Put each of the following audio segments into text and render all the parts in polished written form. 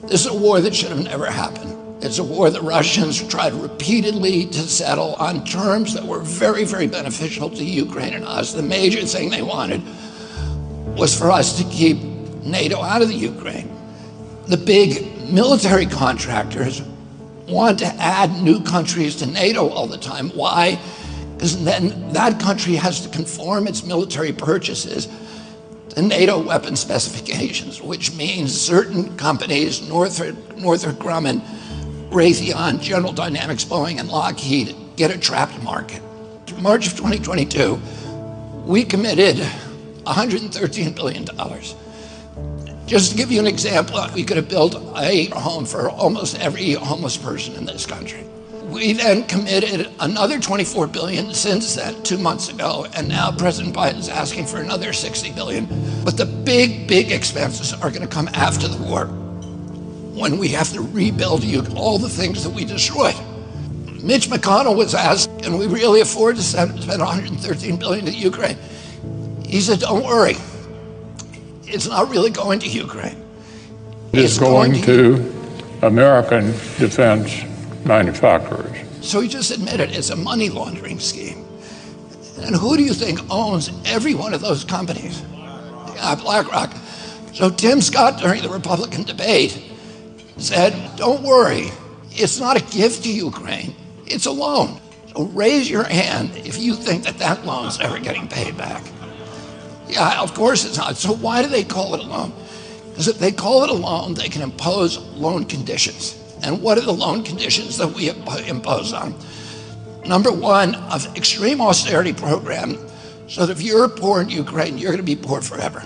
This is a war that should have never happened. It's a war the Russians tried repeatedly to settle on terms that were very, very beneficial to Ukraine and us. The major thing they wanted was for us to keep NATO out of the Ukraine. The big military contractors want to add new countries to NATO all the time. Why? Because then that country has to conform its military purchases to NATO weapon specifications, which means certain companies, Northrop Grumman, Raytheon, General Dynamics, Boeing, and Lockheed, get a trapped market. In March of 2022, we committed $113 billion. Just to give you an example, we could have built a home for almost every homeless person in this country. We then committed another $24 billion since then, 2 months ago, and now President Biden's asking for another $60 billion. But the big, big expenses are going to come after the war, when we have to rebuild all the things that we destroyed. Mitch McConnell was asked, can we really afford to spend $113 billion to Ukraine? He said, don't worry. It's not really going to Ukraine. It's going to American defense manufacturers. So he just admitted it's a money laundering scheme. And who do you think owns every one of those companies? BlackRock. So Tim Scott, during the Republican debate, said, don't worry, it's not a gift to Ukraine, it's a loan. So raise your hand if you think that that loan's ever getting paid back. Yeah, of course it's not. So why do they call it a loan? Because if they call it a loan, they can impose loan conditions. And what are the loan conditions that we impose on? Number one, an extreme austerity program, so that if you're poor in Ukraine, you're going to be poor forever.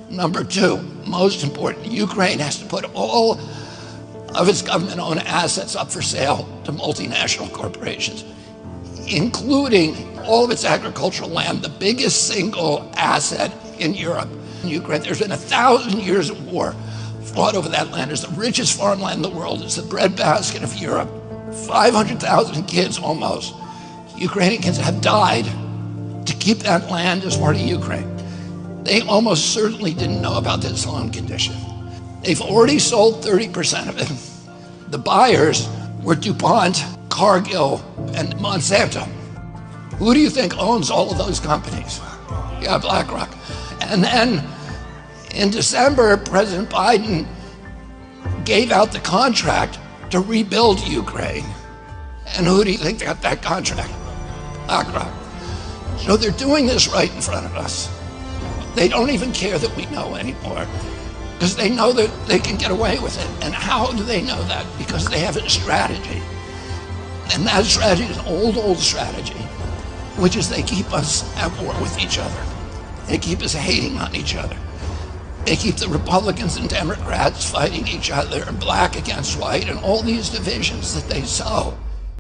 Number two, most important, Ukraine has to put all of its government-owned assets up for sale to multinational corporations, including all of its agricultural land, the biggest single asset in Europe. In Ukraine, there's been 1,000 years of war fought over that land. It's the richest farmland in the world. It's the breadbasket of Europe. 500,000 kids almost, Ukrainians have died to keep that land as part of Ukraine. They almost certainly didn't know about this loan condition. They've already sold 30% of it. The buyers were DuPont, Cargill, and Monsanto. Who do you think owns all of those companies? Yeah, BlackRock. And then in December, President Biden gave out the contract to rebuild Ukraine. And who do you think got that contract? BlackRock. So they're doing this right in front of us. They don't even care that we know anymore, because they know that they can get away with it. And how do they know that? Because they have a strategy. And that strategy is an old strategy, which is they keep us at war with each other. They keep us hating on each other. They keep the Republicans and Democrats fighting each other, black against white, and all these divisions that they sow.